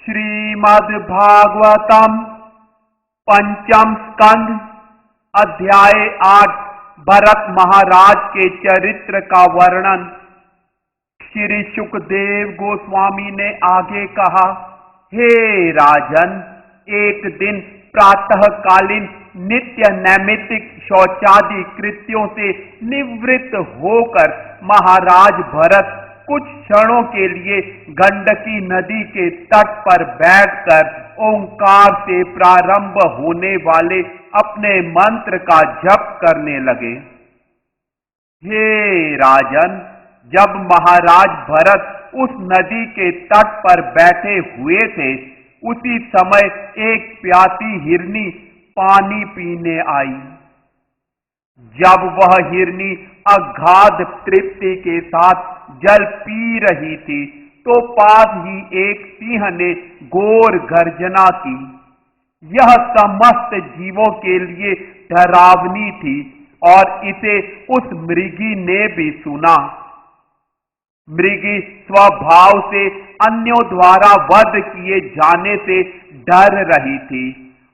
श्रीमद् भागवतम पंचम स्कंध अध्याय 8 भरत महाराज के चरित्र का वर्णन। श्री सुखदेव गोस्वामी ने आगे कहा, हे राजन, एक दिन प्रातःकालीन नित्य नैमित्तिक शौचादि कृत्यों से निवृत्त होकर महाराज भरत कुछ क्षणों के लिए गंडकी नदी के तट पर बैठकर ओंकार से प्रारंभ होने वाले अपने मंत्र का जप करने लगे। हे राजन, जब महाराज भरत उस नदी के तट पर बैठे हुए थे, उसी समय एक प्यासी हिरनी पानी पीने आई। जब वह हिरनी अगाध तृप्ति के साथ जल पी रही थी, तो पास ही एक सिंह ने घोर गर्जना की। यह समस्त जीवों के लिए डरावनी थी और इसे उस मृगी ने भी सुना। मृगी स्वभाव से अन्यों द्वारा वध किए जाने से डर रही थी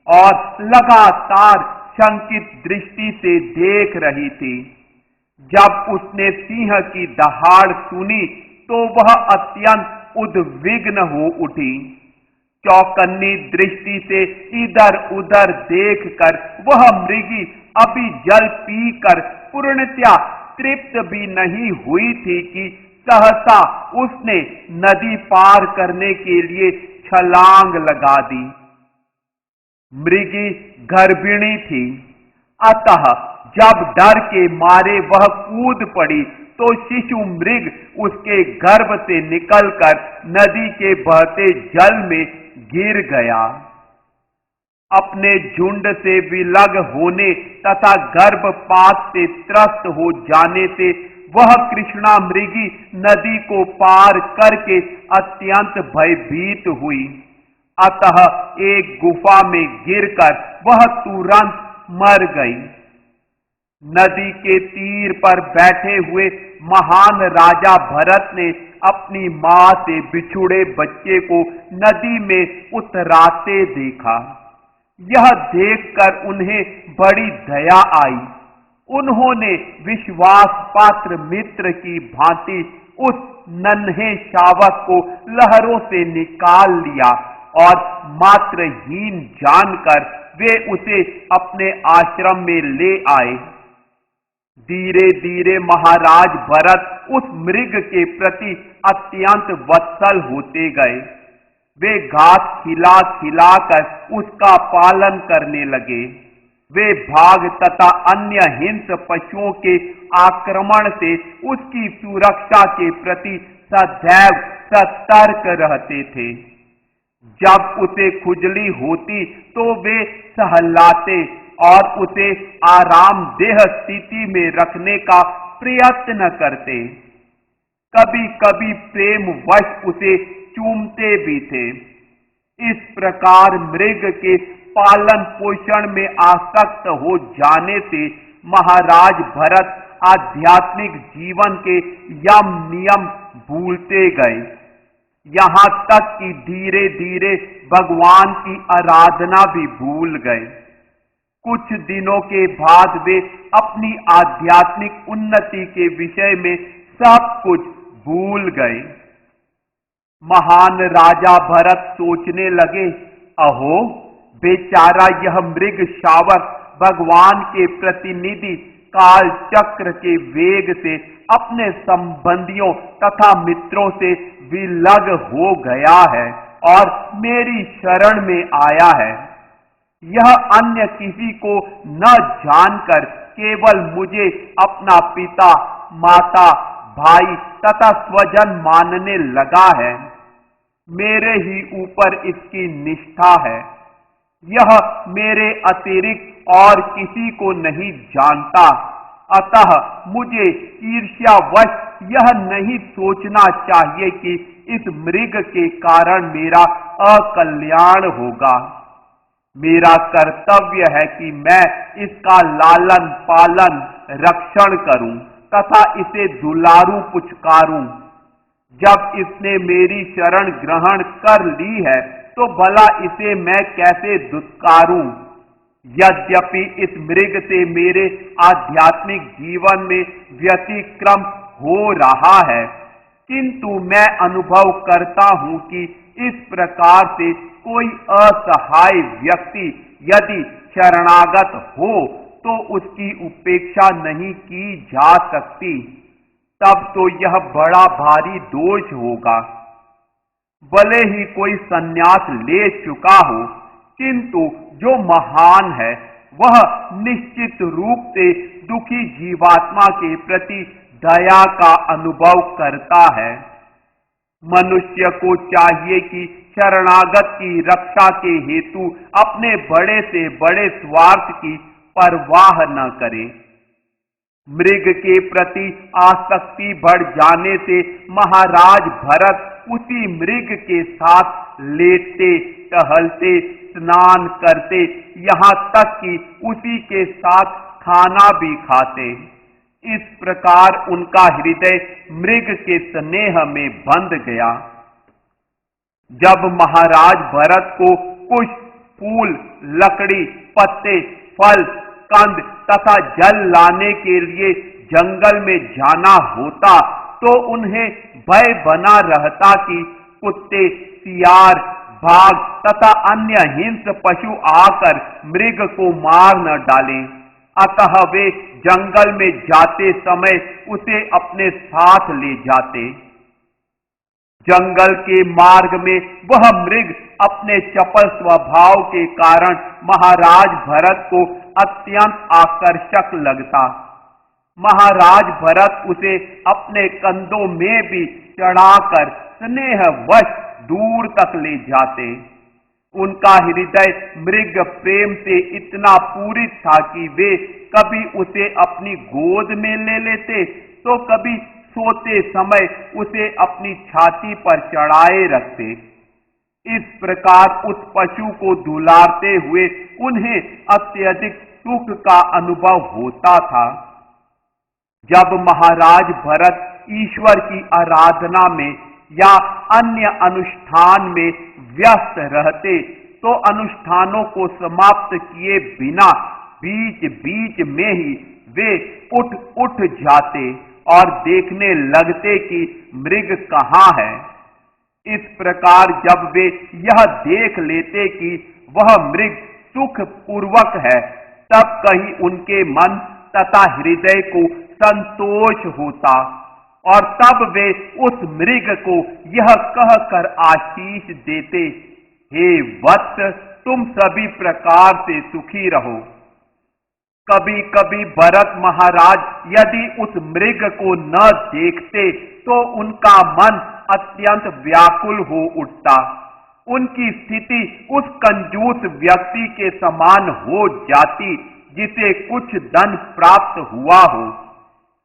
और लगातार शंकित दृष्टि से देख रही थी। जब उसने सिंह की दहाड़ सुनी तो वह अत्यंत उद्विग्न हो उठी। चौकन्नी दृष्टि से इधर उधर देखकर वह मृगी अभी जल पीकर पूर्णतया तृप्त भी नहीं हुई थी कि सहसा उसने नदी पार करने के लिए छलांग लगा दी। मृगी गर्भिणी थी, अतः जब डर के मारे वह कूद पड़ी तो शिशु मृग उसके गर्भ से निकलकर नदी के बहते जल में गिर गया। अपने झुंड से विलग होने तथा गर्भपात से त्रस्त हो जाने से वह कृष्णा मृगी नदी को पार करके अत्यंत भयभीत हुई। अतः एक गुफा में गिरकर वह तुरंत मर गई। नदी के तीर पर बैठे हुए महान राजा भरत ने अपनी मां से बिछुड़े बच्चे को नदी में उतराते देखा। यह देखकर उन्हें बड़ी दया आई। उन्होंने विश्वास पात्र मित्र की भांति उस नन्हे शावक को लहरों से निकाल लिया और मात्रहीन जानकर वे उसे अपने आश्रम में ले आए। धीरे धीरे महाराज भरत उस मृग के प्रति अत्यंत वत्सल होते गए। वे घास खिला खिलाकर उसका पालन करने लगे। वे भाग तथा अन्य हिंस पशुओं के आक्रमण से उसकी सुरक्षा के प्रति सदैव सतर्क रहते थे। जब उसे खुजली होती तो वे सहलाते और उसे आरामदेह स्थिति में रखने का प्रयत्न करते। कभी कभी प्रेम वश उसे चूमते भी थे। इस प्रकार मृग के पालन पोषण में आसक्त हो जाने से महाराज भरत आध्यात्मिक जीवन के यम नियम भूलते गए। यहां तक कि धीरे धीरे भगवान की आराधना भी भूल गए। कुछ दिनों के बाद वे अपनी आध्यात्मिक उन्नति के विषय में सब कुछ भूल गए। महान राजा भरत सोचने लगे, अहो बेचारा यह मृग शावक भगवान के प्रतिनिधि काल चक्र के वेग से अपने संबंधियों तथा मित्रों से विलग हो गया है और मेरी शरण में आया है। यह अन्य किसी को न जानकर केवल मुझे अपना पिता, माता, भाई तथा स्वजन मानने लगा है। मेरे ही ऊपर इसकी निष्ठा है। यह मेरे अतिरिक्त और किसी को नहीं जानता। अतः मुझे ईर्ष्यावश यह नहीं सोचना चाहिए कि इस मृग के कारण मेरा अकल्याण होगा। मेरा कर्तव्य है कि मैं इसका लालन पालन रक्षण करूं तथा इसे दुलारूं पुचकारूं। जब इसने मेरी शरण ग्रहण कर ली है तो भला इसे मैं कैसे दुत्कारूं। यद्यपि इस मृग से मेरे आध्यात्मिक जीवन में व्यतिक्रम हो रहा है, किंतु मैं अनुभव करता हूं कि इस प्रकार से कोई असहाय व्यक्ति यदि शरणागत हो तो उसकी उपेक्षा नहीं की जा सकती। तब तो यह बड़ा भारी दोष होगा। भले ही कोई संन्यास ले चुका हो, किंतु जो महान है वह निश्चित रूप से दुखी जीवात्मा के प्रति दया का अनुभव करता है। मनुष्य को चाहिए कि शरणागत की रक्षा के हेतु अपने बड़े से बड़े स्वार्थ की परवाह न करे। मृग के प्रति आसक्ति बढ़ जाने से महाराज भरत उसी मृग के साथ लेटते टहलते स्नान करते, यहाँ तक कि उसी के साथ खाना भी खाते। इस प्रकार उनका हृदय मृग के स्नेह में बंध गया। जब महाराज भरत को कुछ फूल, लकड़ी, पत्ते, फल, कंद तथा जल लाने के लिए जंगल में जाना होता तो उन्हें भय बना रहता कि कुत्ते, सियार, बाघ तथा अन्य हिंस्र पशु आकर मृग को मार न डालें। अतः वे जंगल में जाते समय उसे अपने साथ ले जाते। जंगल के मार्ग में वह मृग अपने चपल स्वभाव के कारण महाराज भरत को अत्यंत आकर्षक लगता। महाराज भरत उसे अपने कंधों में भी चढ़ाकर स्नेहवश दूर तक ले जाते। उनका हृदय मृग प्रेम से इतना पूरित था कि वे कभी उसे अपनी गोद में ले लेते तो कभी सोते समय उसे अपनी छाती पर चढ़ाए रखते। इस प्रकार उस पशु को दुलारते हुए उन्हें अत्यधिक सुख का अनुभव होता था। जब महाराज भरत ईश्वर की आराधना में या अन्य अनुष्ठान में व्यस्त रहते तो अनुष्ठानों को समाप्त किए बिना बीच बीच में ही वे उठ जाते और देखने लगते कि मृग कहाँ है। इस प्रकार जब वे यह देख लेते कि वह मृग सुख पूर्वक है, तब कहीं उनके मन तथा हृदय को संतोष होता और तब वे उस मृग को यह कहकर आशीष देते, हे वत्स, तुम सभी प्रकार से सुखी रहो। कभी कभी भरत महाराज यदि उस मृग को न देखते तो उनका मन अत्यंत व्याकुल हो उठता। उनकी स्थिति उस कंजूस व्यक्ति के समान हो जाती जिसे कुछ धन प्राप्त हुआ हो,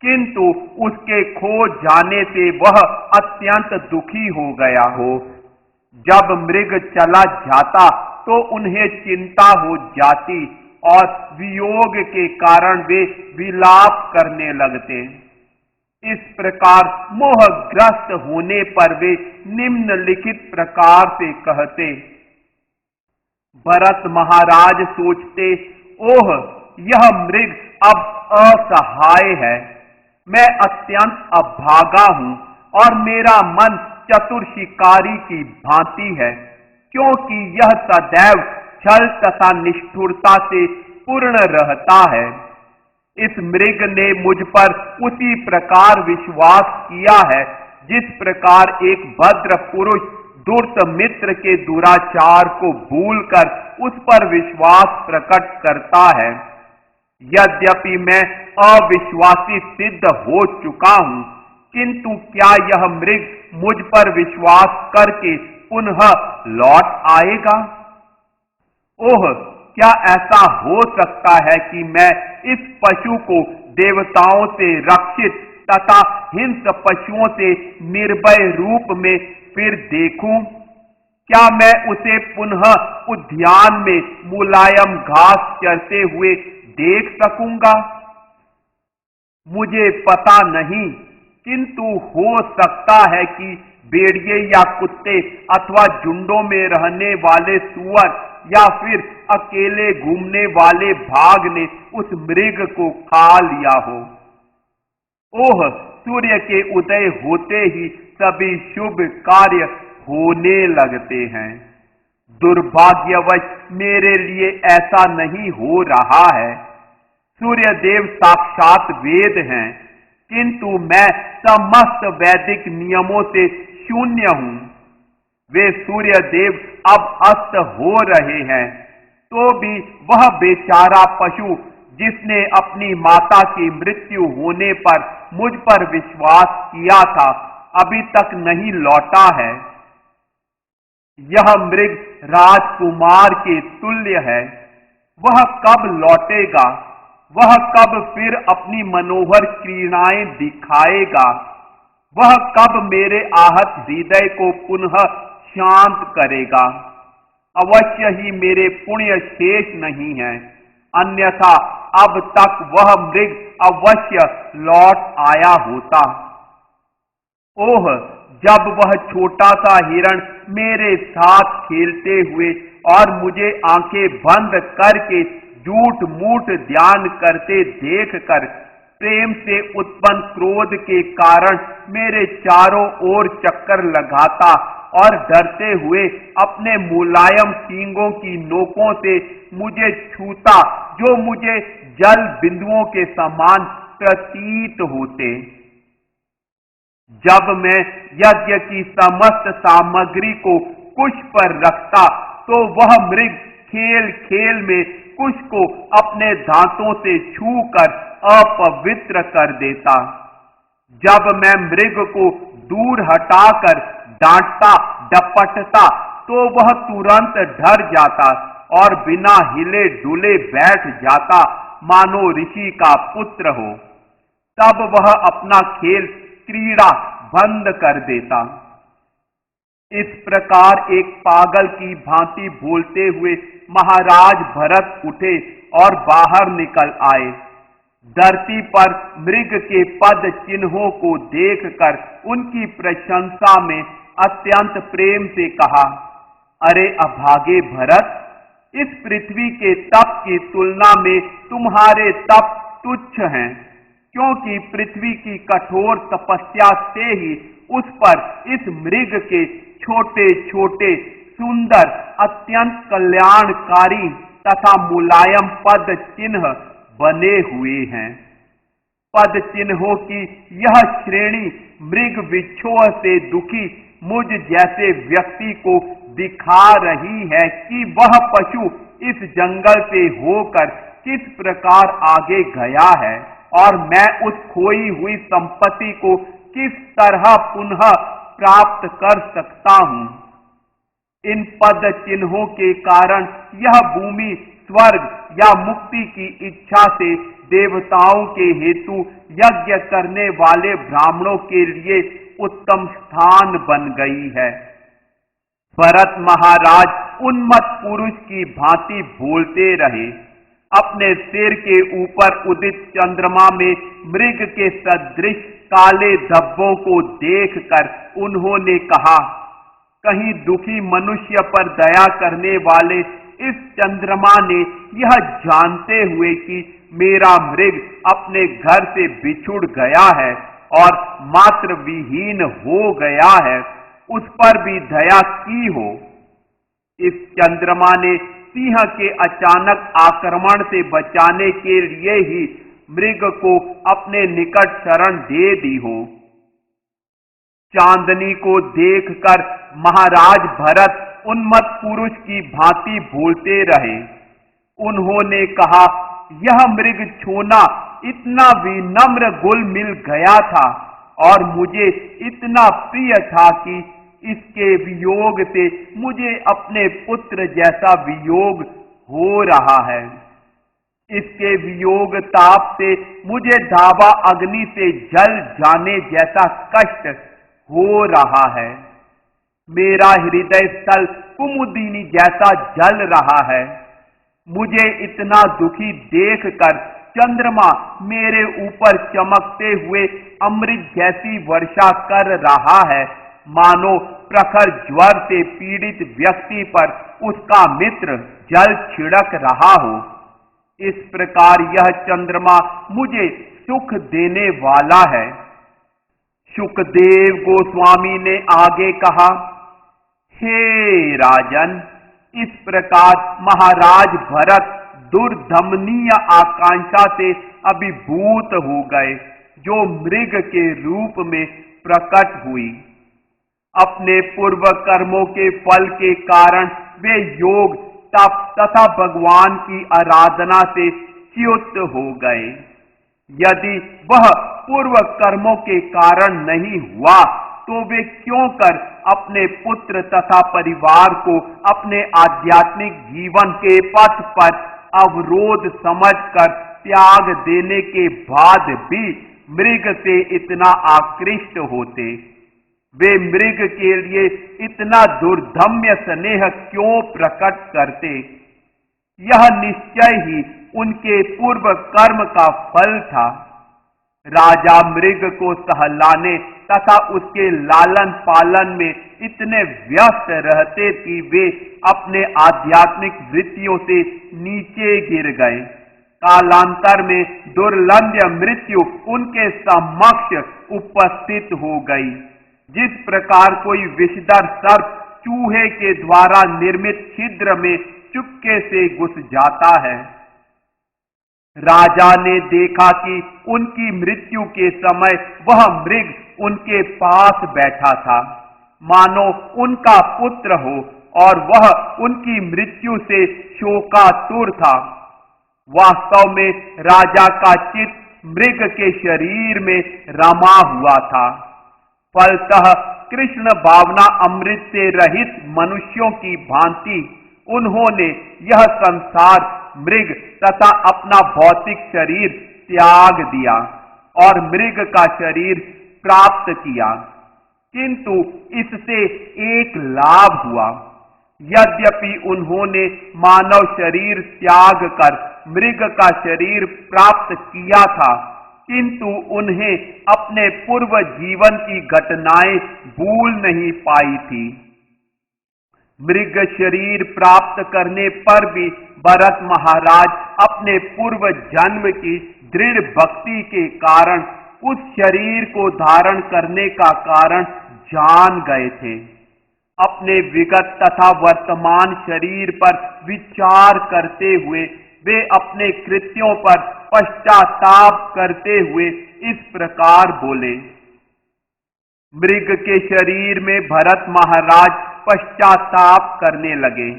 किंतु उसके खो जाने से वह अत्यंत दुखी हो गया हो। जब मृग चला जाता तो उन्हें चिंता हो जाती और वियोग के कारण वे विलाप करने लगते। इस प्रकार मोहग्रस्त होने पर वे निम्नलिखित प्रकार से कहते। भरत महाराज सोचते, ओह, यह मृग अब असहाय है। मैं अत्यंत अभागा हूं और मेरा मन चतुर शिकारी की भांति है, क्योंकि यह सदैव छल तथा निष्ठुरता से पूर्ण रहता है। इस मृग ने मुझ पर उसी प्रकार विश्वास किया है जिस प्रकार एक भद्र पुरुष दुष्ट मित्र के दुराचार को भूलकर उस पर विश्वास प्रकट करता है। यद्यपि मैं अविश्वासी सिद्ध हो चुका हूं, किंतु क्या यह मृग मुझ पर विश्वास करके पुनः लौट आएगा? ओह, क्या ऐसा हो सकता है कि मैं इस पशु को देवताओं से रक्षित तथा हिंस पशुओं से निर्भय रूप में फिर देखूं? क्या मैं उसे पुनः उद्यान में मुलायम घास चरते हुए देख सकूंगा? मुझे पता नहीं, किंतु हो सकता है कि भेड़िए या कुत्ते अथवा झुंडों में रहने वाले सूअर या फिर अकेले घूमने वाले बाघ ने उस मृग को खा लिया हो। ओह, सूर्य के उदय होते ही सभी शुभ कार्य होने लगते हैं। दुर्भाग्यवश मेरे लिए ऐसा नहीं हो रहा है। सूर्य देव साक्षात वेद हैं, किंतु मैं समस्त वैदिक नियमों से शून्य हूं। वे सूर्य देव अब अस्त हो रहे हैं, तो भी वह बेचारा पशु जिसने अपनी माता की मृत्यु होने पर मुझ पर विश्वास किया था, अभी तक नहीं लौटा है। यह मृग राजकुमार के तुल्य है। वह कब लौटेगा? वह कब फिर अपनी मनोहर क्रीड़ाएं दिखाएगा? वह कब मेरे आहत हृदय को पुनः शांत करेगा? अवश्य ही मेरे पुण्य शेष नहीं है, अन्यथा अब तक वह मृग अवश्य लौट आया होता। ओह, जब वह छोटा सा हिरण मेरे साथ खेलते हुए और मुझे आंखें बंद करके झूठ मूठ ध्यान करते देखकर प्रेम से उत्पन्न क्रोध के कारण मेरे चारों ओर चक्कर लगाता और डरते हुए अपने मुलायम सींगों की नोकों से मुझे छूता, जो मुझे जल बिंदुओं के समान प्रतीत होते। जब मैं यज्ञ की समस्त सामग्री को कुश पर रखता, तो वह मृग खेल खेल में कुश को अपने दांतों से छूकर अपवित्र कर देता। जब मैं मृग को दूर हटाकर डांटता डपटता, तो वह तुरंत डर जाता और बिना हिले डुले बैठ जाता, मानो ऋषि का पुत्र हो। तब वह अपना खेल क्रीड़ा बंद कर देता। इस प्रकार एक पागल की भांति बोलते हुए महाराज भरत उठे और बाहर निकल आए। धरती पर मृग के पद चिन्हों को देखकर उनकी प्रशंसा में अत्यंत प्रेम से कहा, अरे अभागे भरत, इस पृथ्वी के तप की तुलना में तुम्हारे तप तुच्छ हैं, क्योंकि पृथ्वी की कठोर तपस्या से ही उस पर इस मृग के छोटे छोटे सुंदर अत्यंत कल्याणकारी तथा मुलायम पद चिन्ह बने हुए हैं। पद चिन्हों की यह श्रेणी मृग विक्षोह से दुखी मुझ जैसे व्यक्ति को दिखा रही है कि वह पशु इस जंगल से होकर किस प्रकार आगे गया है और मैं उस खोई हुई संपत्ति को किस तरह पुनः प्राप्त कर सकता हूं। इन पद चिन्हों के कारण यह भूमि स्वर्ग या मुक्ति की इच्छा से देवताओं के हेतु यज्ञ करने वाले ब्राह्मणों के लिए उत्तम स्थान बन गई है। भरत महाराज उन्मत्त पुरुष की भांति बोलते रहे। अपने सिर के ऊपर उदित चंद्रमा में मृग के सदृश काले धब्बों को देखकर उन्होंने कहा, कहीं दुखी मनुष्य पर दया करने वाले इस चंद्रमा ने यह जानते हुए कि मेरा मृग अपने घर से बिछुड़ गया है और मात्र विहीन हो गया है, उस पर भी दया की हो। इस चंद्रमा ने सिंह के अचानक आक्रमण से बचाने के लिए ही मृग को अपने निकट शरण दे दी हो। चांदनी को देखकर महाराज भरत उन्मत्त पुरुष की भांति बोलते रहे। उन्होंने कहा, यह मृग छोना इतना विनम्र गुल मिल गया था और मुझे इतना प्रिय था कि इसके वियोग से मुझे अपने पुत्र जैसा वियोग हो रहा है। इसके वियोग ताप से मुझे धावा अग्नि से जल जाने जैसा कष्ट हो रहा है। मेरा हृदय स्थल कुमुदिनी जैसा जल रहा है। मुझे इतना दुखी देखकर चंद्रमा मेरे ऊपर चमकते हुए अमृत जैसी वर्षा कर रहा है, मानो प्रखर ज्वर से पीड़ित व्यक्ति पर उसका मित्र जल छिड़क रहा हो। इस प्रकार यह चंद्रमा मुझे सुख देने वाला है। शुकदेव गोस्वामी ने आगे कहा, हे राजन, इस प्रकार महाराज भरत दुर्दमनीय आकांक्षा से अभिभूत हो गए, जो मृग के रूप में प्रकट हुई। अपने पूर्व कर्मों के फल के कारण वे योग, तप तथा भगवान की आराधना से च्युत हो गए। यदि वह पूर्व कर्मों के कारण नहीं हुआ, तो वे क्यों कर अपने पुत्र तथा परिवार को अपने आध्यात्मिक जीवन के पथ पर अवरोध समझकर त्याग देने के बाद भी मृग से इतना आकृष्ट होते? वे मृग के लिए इतना दुर्दम्य स्नेह क्यों प्रकट करते? यह निश्चय ही उनके पूर्व कर्म का फल था। राजा मृग को सहलाने तथा उसके लालन पालन में इतने व्यस्त रहते कि वे अपने आध्यात्मिक वृत्तियों से नीचे गिर गए। कालांतर में दुर्लंघ्य मृत्यु उनके समक्ष उपस्थित हो गई। जिस प्रकार कोई विषधर सर्प चूहे के द्वारा निर्मित छिद्र में चुपके से घुस जाता है। राजा ने देखा कि उनकी मृत्यु के समय वह मृग उनके पास बैठा था, मानो उनका पुत्र हो, और वह उनकी मृत्यु से शोकातुर था। वास्तव में राजा का चित्त मृग के शरीर में रमा हुआ था। फलतः कृष्ण भावना अमृत से रहित मनुष्यों की भांति उन्होंने यह संसार, मृग तथा अपना भौतिक शरीर त्याग दिया और मृग का शरीर प्राप्त किया। किंतु इससे एक लाभ हुआ। यद्यपि उन्होंने मानव शरीर त्याग कर मृग का शरीर प्राप्त किया था, किंतु उन्हें अपने पूर्व जीवन की घटनाएं भूल नहीं पाई थी। मृग शरीर प्राप्त करने पर भी भरत महाराज अपने पूर्व जन्म की दृढ़ भक्ति के कारण उस शरीर को धारण करने का कारण जान गए थे। अपने विगत तथा वर्तमान शरीर पर विचार करते हुए वे अपने कृत्यों पर पश्चाताप करते हुए इस प्रकार बोले। मृग के शरीर में भरत महाराज पश्चाताप करने लगे।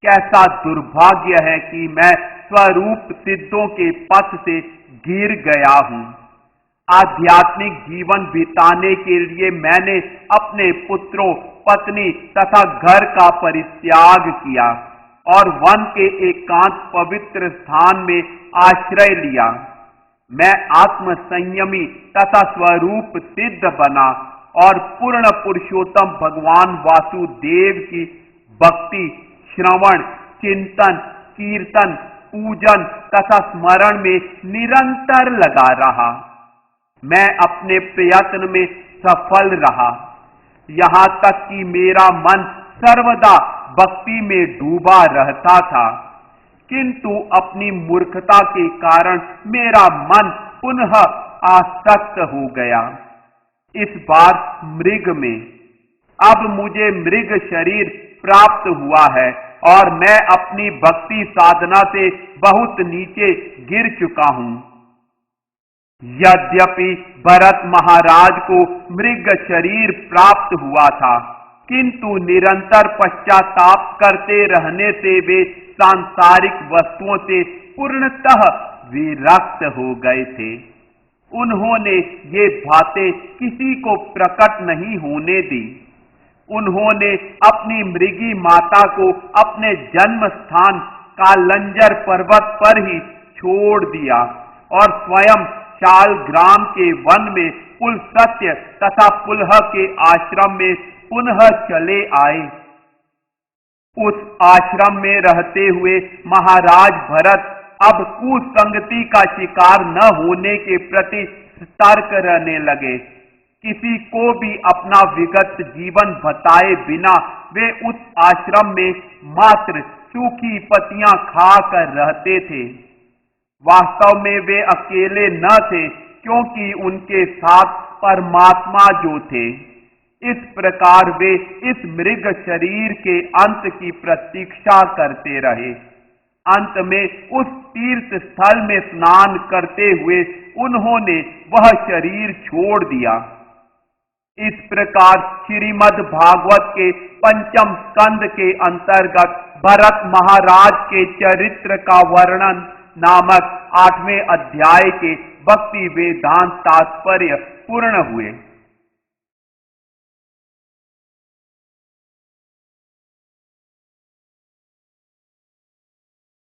कैसा दुर्भाग्य है कि मैं स्वरूप सिद्धों के पथ से गिर गया हूं। आध्यात्मिक जीवन बिताने के लिए मैंने अपने पुत्रों, पत्नी तथा घर का परित्याग किया और वन के एकांत पवित्र स्थान में आश्रय लिया। मैं आत्म संयमी तथा स्वरूप सिद्ध बना और पूर्ण पुरुषोत्तम भगवान वासुदेव की भक्ति, श्रवण, चिंतन, कीर्तन, पूजन तथा स्मरण में निरंतर लगा रहा। मैं अपने प्रयत्न में सफल रहा, यहां तक कि मेरा मन सर्वदा भक्ति में डूबा रहता था। किंतु अपनी मूर्खता के कारण मेरा मन पुनः आसक्त हो गया, इस बार मृग में। अब मुझे मृग शरीर प्राप्त हुआ है और मैं अपनी भक्ति साधना से बहुत नीचे गिर चुका हूं। यद्यपि भरत महाराज को मृग शरीर प्राप्त हुआ था, किंतु निरंतर पश्चाताप करते रहने से वे सांसारिक वस्तुओं से पूर्णतः विरक्त हो गए थे। उन्होंने ये बातें किसी को प्रकट नहीं होने दी। उन्होंने अपनी मृगी माता को अपने जन्म स्थान कालंजर पर्वत पर ही छोड़ दिया और स्वयं शालग्राम के वन में पुलस्त्य तथा पुलह के आश्रम में पुनः चले आए। उस आश्रम में रहते हुए महाराज भरत अब कुसंगति का शिकार न होने के प्रति सतर्क रहने लगे। किसी को भी अपना विगत जीवन बताए बिना वे उस आश्रम में मात्र सूखी पत्तियां खाकर रहते थे। वास्तव में वे अकेले न थे, क्योंकि उनके साथ परमात्मा जो थे। इस प्रकार वे इस मृग शरीर के अंत की प्रतीक्षा करते रहे। अंत में उस तीर्थ स्थल में स्नान करते हुए उन्होंने वह शरीर छोड़ दिया। इस प्रकार श्रीमद् भागवत के पंचम स्कंद के अंतर्गत भरत महाराज के चरित्र का वर्णन नामक 8वें अध्याय के भक्ति वेदांत तात्पर्य पूर्ण हुए।